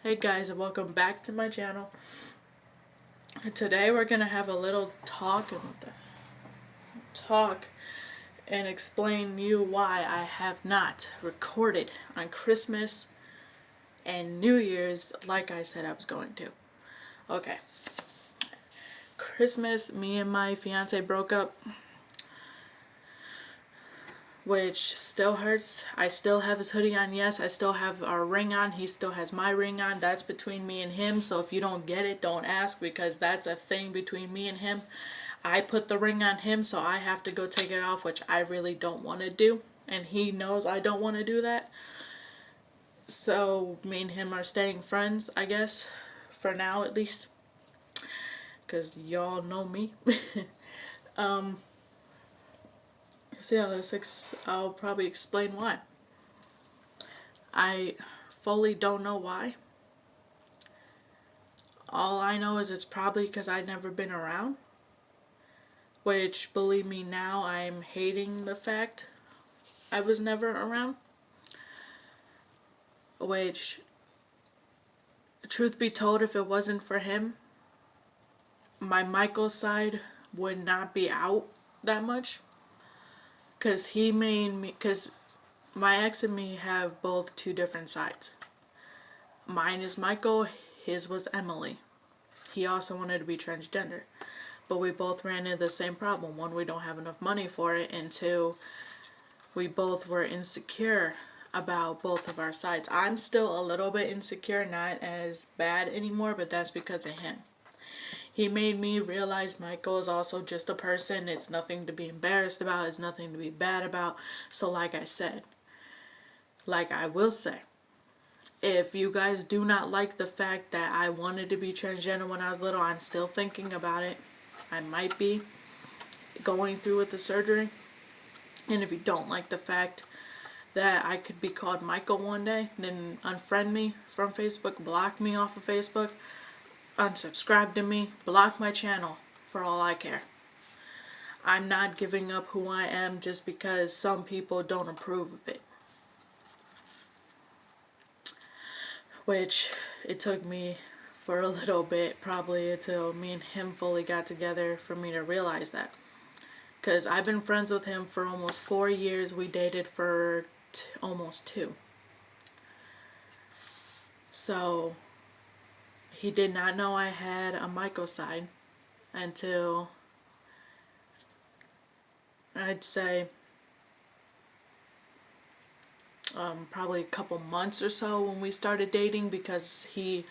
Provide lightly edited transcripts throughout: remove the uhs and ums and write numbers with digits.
Hey guys, and welcome back to my channel. Today we're gonna have a little talk and explain you why I have not recorded on Christmas and New Year's like I said I was going to. Okay. Christmas, me and my fiance broke up, which still hurts. I still have his hoodie on, yes. I still have our ring on. He still has my ring on. That's between me and him. So if you don't get it, don't ask, because that's a thing between me and him. I put the ring on him, so I have to go take it off, which I really don't want to do. And he knows I don't want to do that. So me and him are staying friends, I guess. For now, at least. Because y'all know me. So yeah, I'll probably explain why. I fully don't know why. All I know is it's probably because I've never been around. Which, believe me, now I'm hating the fact I was never around. Which, truth be told, if it wasn't for him, my Michael side would not be out that much. Because he made me, because my ex and me have both two different sides. Mine is Michael, his was Emily. He also wanted to be transgender. But we both ran into the same problem. One, we don't have enough money for it, and two, we both were insecure about both of our sides. I'm still a little bit insecure, not as bad anymore, but that's because of him. He made me realize Michael is also just a person. It's nothing to be embarrassed about. It's nothing to be bad about. So like I said, like I will say, if you guys do not like the fact that I wanted to be transgender when I was little, I'm still thinking about it. I might be going through with the surgery. And if you don't like the fact that I could be called Michael one day, then unfriend me from Facebook, block me off of Facebook, unsubscribe to me, block my channel, for all I care. I'm not giving up who I am just because some people don't approve of it. Which, it took me for a little bit, probably until me and him fully got together, for me to realize that. Because I've been friends with him for almost 4 years. We dated for almost 2. So, he did not know I had a Michael side until, I'd say, probably a couple months or so when we started dating, because he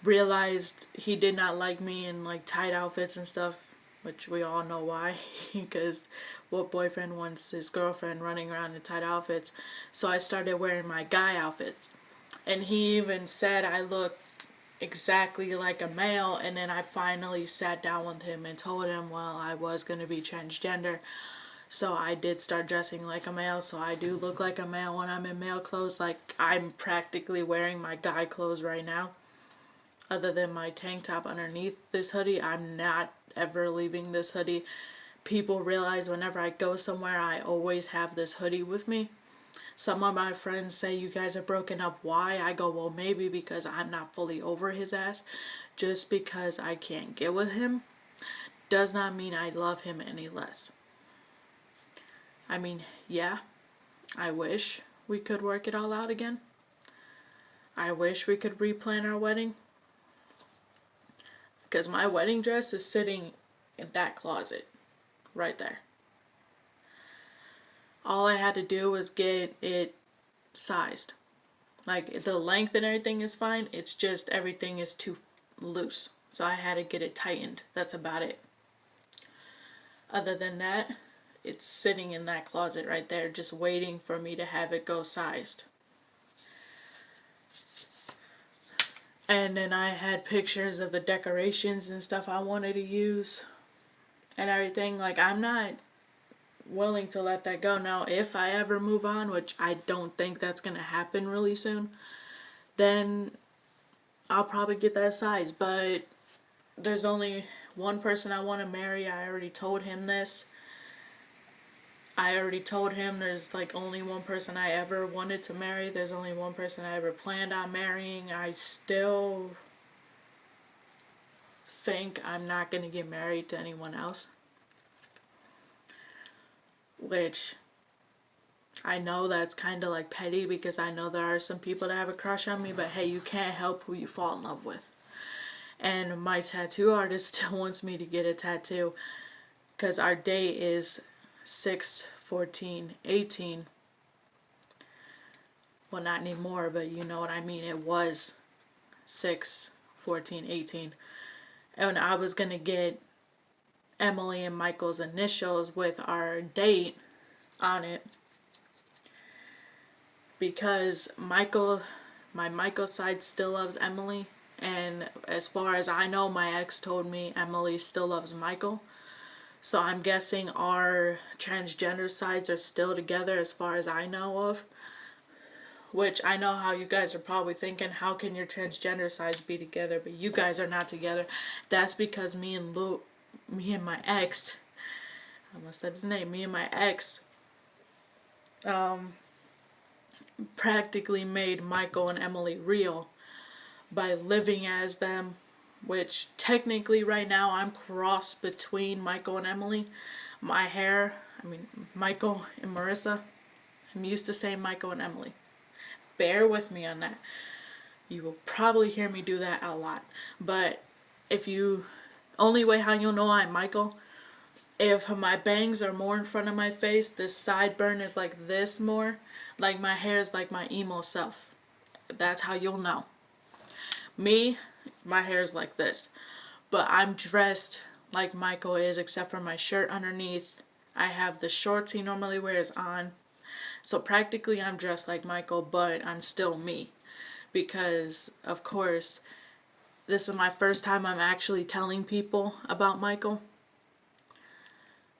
realized he did not like me in like tight outfits and stuff, which we all know why, because what boyfriend wants his girlfriend running around in tight outfits? So I started wearing my guy outfits, and he even said I look exactly like a male. And then I finally sat down with him and told him, well, I was going to be transgender, so I did start dressing like a male, so I do look like a male when I'm in male clothes. Like, I'm practically wearing my guy clothes right now. Other than my tank top underneath this hoodie, I'm not ever leaving this hoodie. People realize whenever I go somewhere, I always have this hoodie with me. Some of my friends say, you guys are broken up, why? I go, well, maybe because I'm not fully over his ass. Just because I can't get with him does not mean I love him any less. I mean, yeah, I wish we could work it all out again. I wish we could replan our wedding. Because my wedding dress is sitting in that closet right there. All I had to do was get it sized. Like, the length and everything is fine. It's just everything is too loose. So I had to get it tightened. That's about it. Other than that, it's sitting in that closet right there, just waiting for me to have it go sized. And then I had pictures of the decorations and stuff I wanted to use and everything. Like, I'm not willing to let that go. Now, if I ever move on, which I don't think that's going to happen really soon, then I'll probably get that size. But there's only one person I want to marry. I already told him this. I already told him there's like only one person I ever wanted to marry. There's only one person I ever planned on marrying. I still think I'm not going to get married to anyone else. Which I know that's kind of like petty because I know there are some people that have a crush on me, but hey, you can't help who you fall in love with. And my tattoo artist still wants me to get a tattoo because our date is 6/14/18. Well, not anymore, but you know what I mean. It was 6/14/18. And I was going to get Emily and Michael's initials with our date on it because Michael, my Michael side still loves Emily, and as far as I know, my ex told me Emily still loves Michael. So I'm guessing our transgender sides are still together as far as I know of. Which I know how you guys are probably thinking, how can your transgender sides be together, but you guys are not together. That's because me and my ex, I almost said his name, me and my ex, practically made Michael and Emily real by living as them, which technically right now I'm crossed between Michael and Emily. My hair, Michael and Marissa. I'm used to saying Michael and Emily. Bear with me on that. You will probably hear me do that a lot. But only way how you'll know I'm Michael, if my bangs are more in front of my face, this sideburn is like this more, like my hair is like my emo self. That's how you'll know. Me, my hair is like this. But I'm dressed like Michael is, except for my shirt underneath. I have the shorts he normally wears on. So practically I'm dressed like Michael, but I'm still me. Because, of course, this is my first time I'm actually telling people about Michael.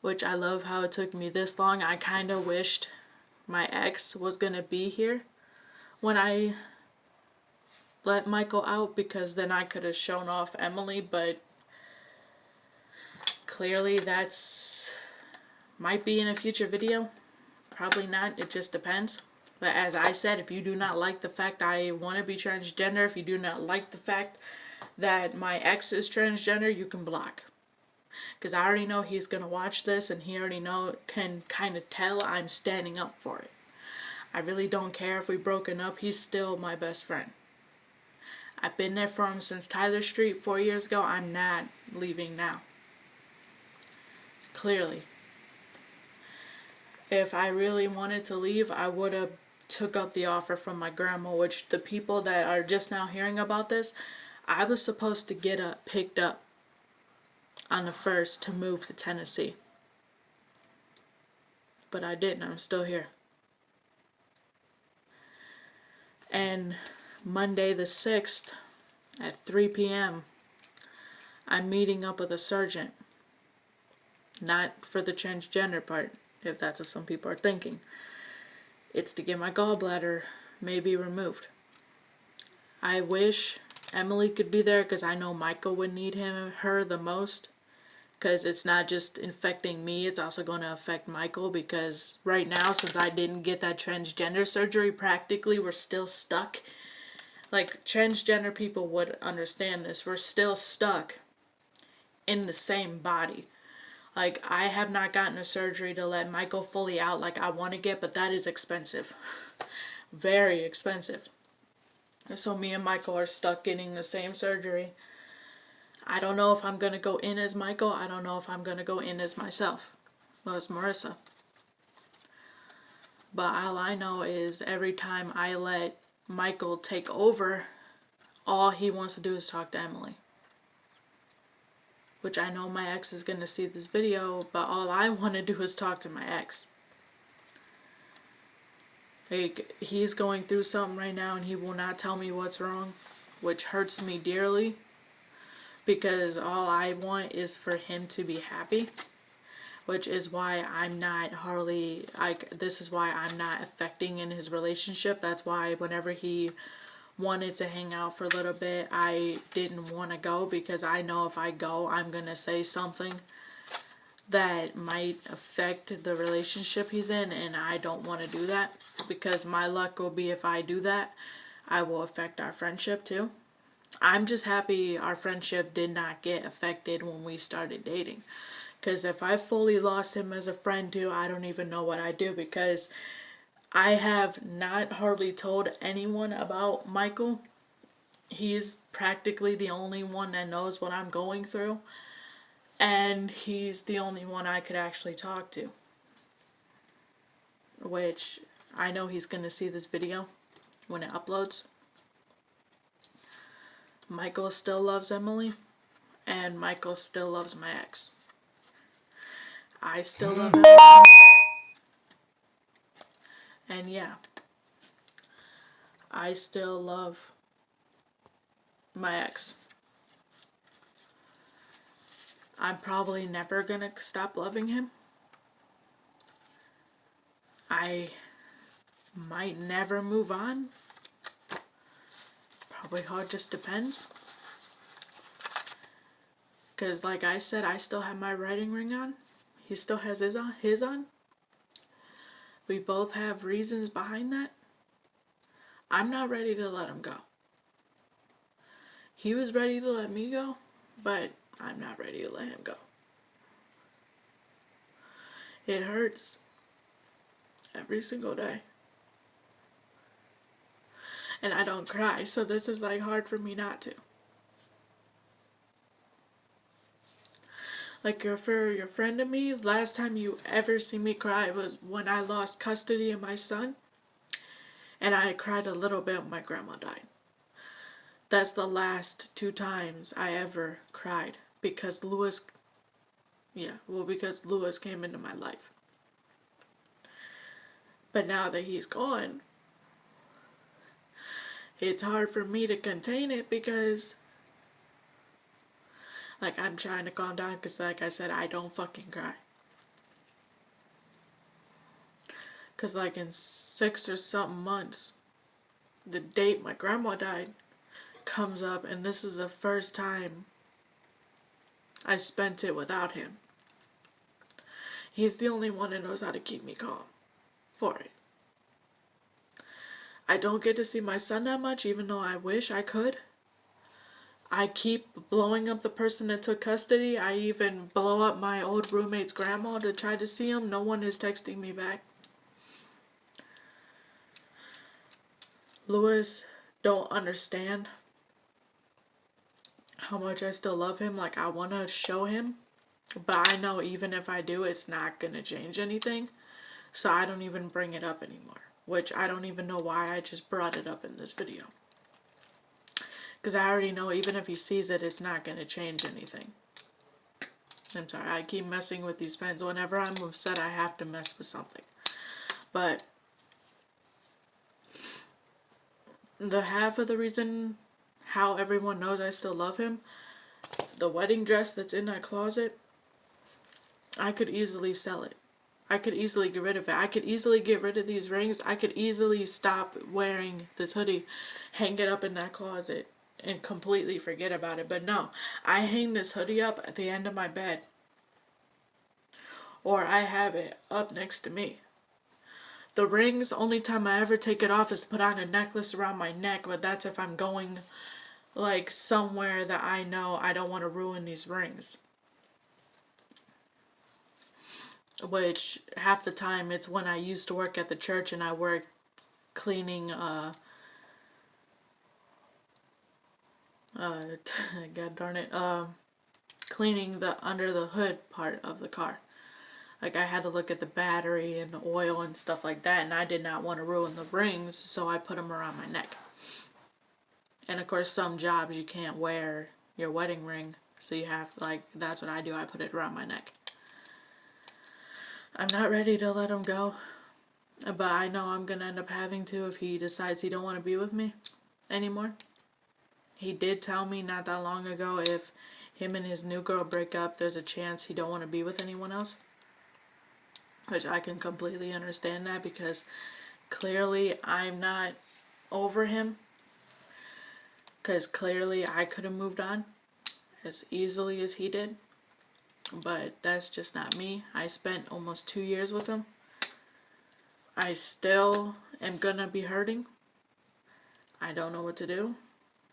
Which I love how it took me this long. I kind of wished my ex was going to be here when I let Michael out, because then I could have shown off Emily, but clearly that's might be in a future video. Probably not, it just depends. But as I said, if you do not like the fact I want to be transgender, if you do not like the fact that my ex is transgender, you can block. Because I already know he's going to watch this and he already can kind of tell I'm standing up for it. I really don't care if we've broken up, he's still my best friend. I've been there for him since Tyler Street 4 years ago. I'm not leaving now. Clearly. If I really wanted to leave, I would have took up the offer from my grandma, which the people that are just now hearing about this, I was supposed to get picked up on the 1st to move to Tennessee. But I didn't. I'm still here. And Monday the 6th at 3 p.m. I'm meeting up with a surgeon. Not for the transgender part, if that's what some people are thinking. It's to get my gallbladder maybe removed. I wish Emily could be there because I know Michael would need her the most. Because it's not just infecting me, it's also going to affect Michael, because right now, since I didn't get that transgender surgery, practically we're still stuck. Like, transgender people would understand this. We're still stuck in the same body. Like, I have not gotten a surgery to let Michael fully out like I want to get, but that is expensive. Very expensive. So me and Michael are stuck getting the same surgery. I don't know if I'm going to go in as Michael. I don't know if I'm going to go in as myself. Well, as Marissa. But all I know is every time I let Michael take over, all he wants to do is talk to Emily. Which I know my ex is going to see this video, but all I want to do is talk to my ex. Like, he's going through something right now and he will not tell me what's wrong, which hurts me dearly. Because all I want is for him to be happy, which is why I'm not this is why I'm not affecting in his relationship. That's why whenever he wanted to hang out for a little bit, I didn't want to go, because I know if I go, I'm going to say something that might affect the relationship he's in, and I don't want to do that, because my luck will be if I do that, I will affect our friendship too. I'm just happy our friendship did not get affected when we started dating. Because if I fully lost him as a friend too, I don't even know what I'd do, because I have not hardly told anyone about Michael. He's practically the only one that knows what I'm going through. And he's the only one I could actually talk to. Which, I know he's going to see this video when it uploads. Michael still loves Emily. And Michael still loves my ex. I still love Emily. And yeah, I still love my ex. I'm probably never gonna stop loving him. I might never move on. Probably hard, just depends. Because like I said, I still have my wedding ring on. He still has his on. We both have reasons behind that. I'm not ready to let him go. He was ready to let me go, but I'm not ready to let him go. It hurts every single day. And I don't cry, so this is like hard for me not to. Like, for your friend and me, last time you ever see me cry was when I lost custody of my son. And I cried a little bit when my grandma died. That's the last 2 times I ever cried. Because Lewis came into my life. But now that he's gone, it's hard for me to contain it, because like, I'm trying to calm down, because like I said, I don't fucking cry. Because like in 6 or something months, the date my grandma died comes up, and this is the first time I spent it without him. He's the only one that knows how to keep me calm for it. I don't get to see my son that much, even though I wish I could. I keep blowing up the person that took custody. I even blow up my old roommate's grandma to try to see him. No one is texting me back. Lewis don't understand how much I still love him. Like, I want to show him, but I know even if I do, it's not going to change anything. So I don't even bring it up anymore. Which I don't even know why I just brought it up in this video. Because I already know even if he sees it, it's not going to change anything. I'm sorry, I keep messing with these pens. Whenever I'm upset, I have to mess with something. But the half of the reason how everyone knows I still love him, the wedding dress that's in that closet, I could easily sell it. I could easily get rid of it. I could easily get rid of these rings. I could easily stop wearing this hoodie, hang it up in that closet, and completely forget about it. But no, I hang this hoodie up at the end of my bed. Or I have it up next to me. The rings, only time I ever take it off is put on a necklace around my neck, but that's if I'm going like somewhere that I know I don't want to ruin these rings. Which half the time it's when I used to work at the church and I worked cleaning god darn it, cleaning the under the hood part of the car. Like, I had to look at the battery and the oil and stuff like that, and I did not want to ruin the rings, so I put them around my neck. And of course, some jobs you can't wear your wedding ring, so you have, like, that's what I do, I put it around my neck. I'm not ready to let him go, but I know I'm gonna end up having to if he decides he don't want to be with me anymore. He did tell me not that long ago if him and his new girl break up, there's a chance he don't want to be with anyone else. Which I can completely understand that, because clearly I'm not over him. Because clearly I could have moved on as easily as he did. but that's just not me. I spent almost 2 years with him. I still am gonna be hurting. I don't know what to do.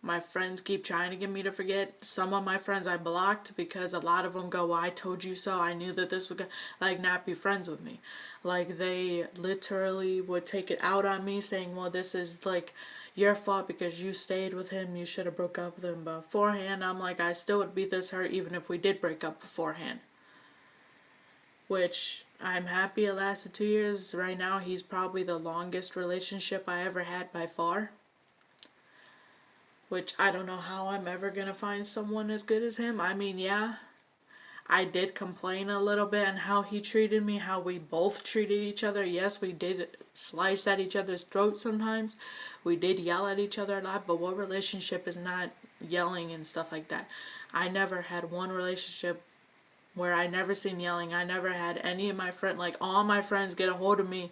My friends keep trying to get me to forget. Some of my friends I blocked because a lot of them go, well, I told you so. I knew that this would, like, not be friends with me. Like, they literally would take it out on me saying, well, this is, like, your fault because you stayed with him. You should have broke up with him beforehand. I'm like, I still would be this hurt even if we did break up beforehand. Which, I'm happy it lasted 2 years. Right now, he's probably the longest relationship I ever had by far. Which I don't know how I'm ever gonna find someone as good as him. I mean, yeah, I did complain a little bit on how he treated me, how we both treated each other. Yes, we did slice at each other's throats sometimes. We did yell at each other a lot, but what relationship is not yelling and stuff like that? I never had one relationship where I never seen yelling. I never had any of my friends, like all my friends get a hold of me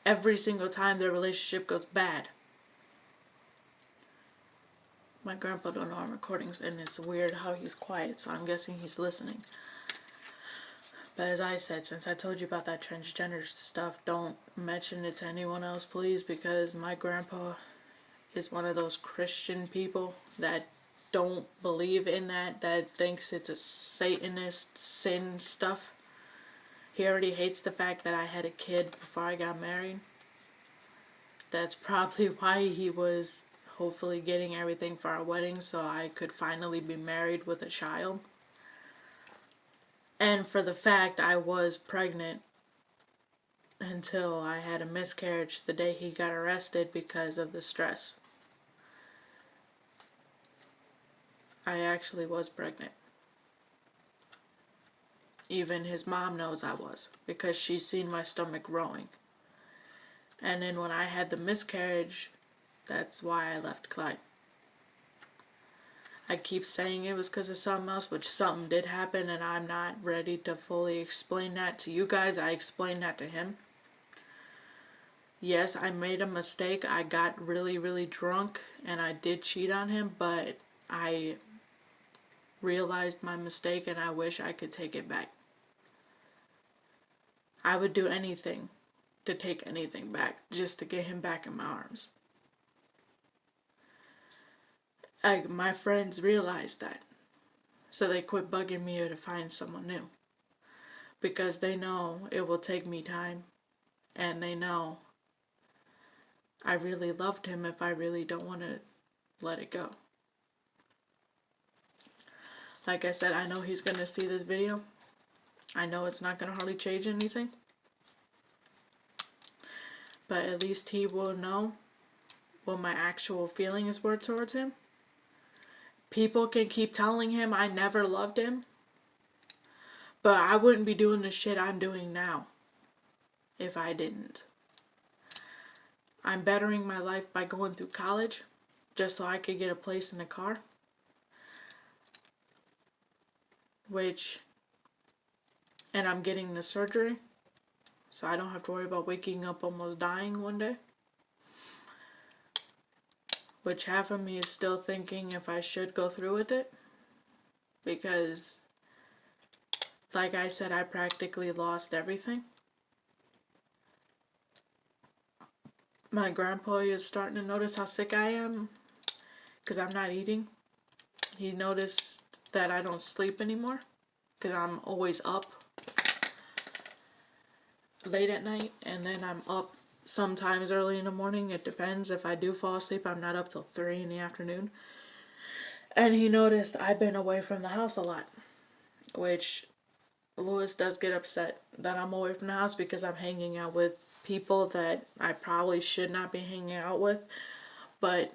every single time their relationship goes bad. My grandpa don't know I'm recording, and it's weird how he's quiet, so I'm guessing he's listening. But as I said, since I told you about that transgender stuff, don't mention it to anyone else, please, because my grandpa is one of those Christian people that don't believe in that thinks it's a Satanist sin stuff. He already hates the fact that I had a kid before I got married. That's probably why he was hopefully getting everything for our wedding so I could finally be married with a child. And for the fact I was pregnant until I had a miscarriage the day he got arrested because of the stress. I actually was pregnant. Even his mom knows I was because she's seen my stomach growing. And then when I had the miscarriage, that's why I left Clyde. I keep saying it was because of something else, which something did happen, and I'm not ready to fully explain that to you guys. I explained that to him. Yes, I made a mistake. I got really, really drunk, and I did cheat on him, but I realized my mistake, and I wish I could take it back. I would do anything to take anything back, just to get him back in my arms. My friends realized that. So they quit bugging me to find someone new. Because they know it will take me time. And they know I really loved him if I really don't want to let it go. Like I said, I know he's going to see this video. I know it's not going to hardly change anything. But at least he will know what my actual feelings were towards him. People can keep telling him I never loved him. But I wouldn't be doing the shit I'm doing now if I didn't. I'm bettering my life by going through college just so I could get a place in a car. And I'm getting the surgery so I don't have to worry about waking up almost dying one day. Which half of me is still thinking if I should go through with it. Because, like I said, I practically lost everything. My grandpa is starting to notice how sick I am because I'm not eating. He noticed that I don't sleep anymore because I'm always up late at night, and then I'm up sometimes early in the morning. It depends. If I do fall asleep, I'm not up till 3 in the afternoon. And he noticed I've been away from the house a lot, which Louis does get upset that I'm away from the house because I'm hanging out with people that I probably should not be hanging out with. But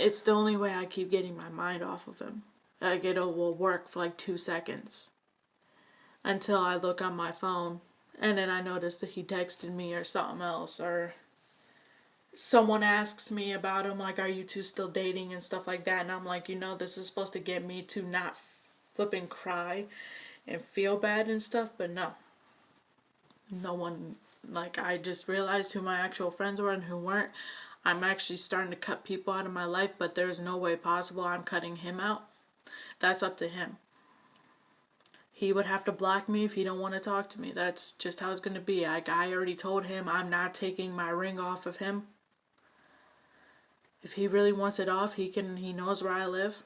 it's the only way I keep getting my mind off of him. Like, it will work for like 2 seconds until I look on my phone and then I notice that he texted me or something else, or someone asks me about him, like, are you two still dating and stuff like that, and I'm like, this is supposed to get me to not flipping cry and feel bad and stuff, but no one, like, I just realized who my actual friends were and who weren't. I'm actually starting to cut people out of my life, but there's no way possible I'm cutting him out. That's up to him. he would have to block me if he don't want to talk to me. That's just how it's going to be. Like, I already told him I'm not taking my ring off of him. If he really wants it off, he knows where I live.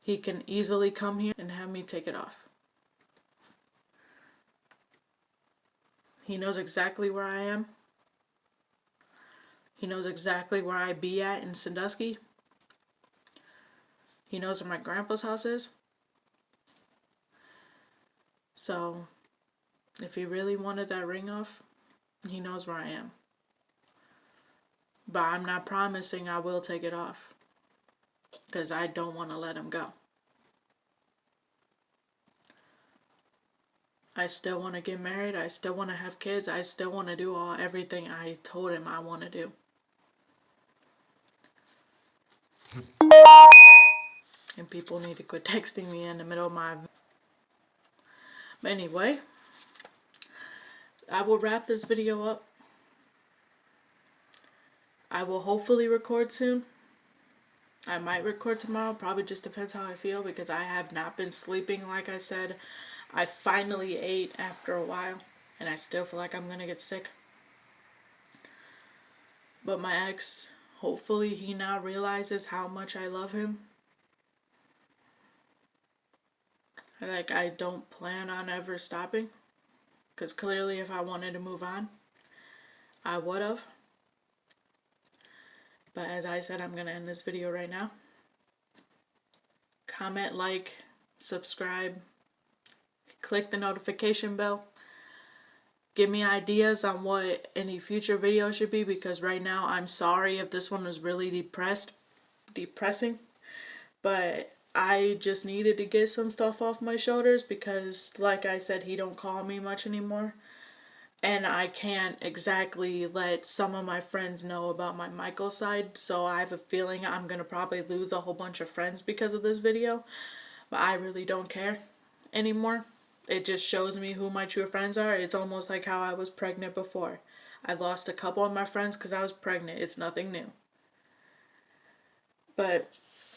He can easily come here and have me take it off. He knows exactly where I am. He knows exactly where I be at in Sandusky. He knows where my grandpa's house is. So, if he really wanted that ring off, he knows where I am. But I'm not promising I will take it off, because I don't want to let him go. I still want to get married. I still want to have kids. I still want to do everything I told him I want to do. And people need to quit texting me in the middle of my... But anyway, I will wrap this video up. I will hopefully record soon. I might record tomorrow. Probably just depends how I feel, because I have not been sleeping like I said. I finally ate after a while, and I still feel like I'm gonna get sick. But my ex, hopefully he now realizes how much I love him. Like, I don't plan on ever stopping, because clearly if I wanted to move on, I would have. But as I said, I'm gonna end this video right now. Comment, like, subscribe, click the notification bell. Give me ideas on what any future video should be, because right now I'm sorry if this one was really depressing. But I just needed to get some stuff off my shoulders, because like I said, he don't call me much anymore. And I can't exactly let some of my friends know about my Michael side, so I have a feeling I'm going to probably lose a whole bunch of friends because of this video. But I really don't care anymore. It just shows me who my true friends are. It's almost like how I was pregnant before. I lost a couple of my friends because I was pregnant. It's nothing new. But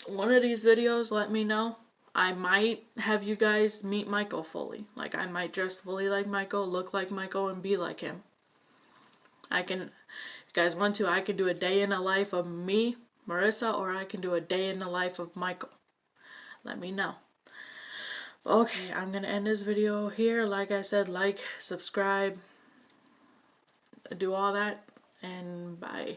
one of these videos, let me know. I might have you guys meet Michael fully. Like, I might dress fully like Michael, look like Michael, and be like him. I can, if you guys want to, I can do a day in the life of me, Marissa, or I can do a day in the life of Michael. Let me know. Okay, I'm going to end this video here. Like I said, like, subscribe, do all that, and bye.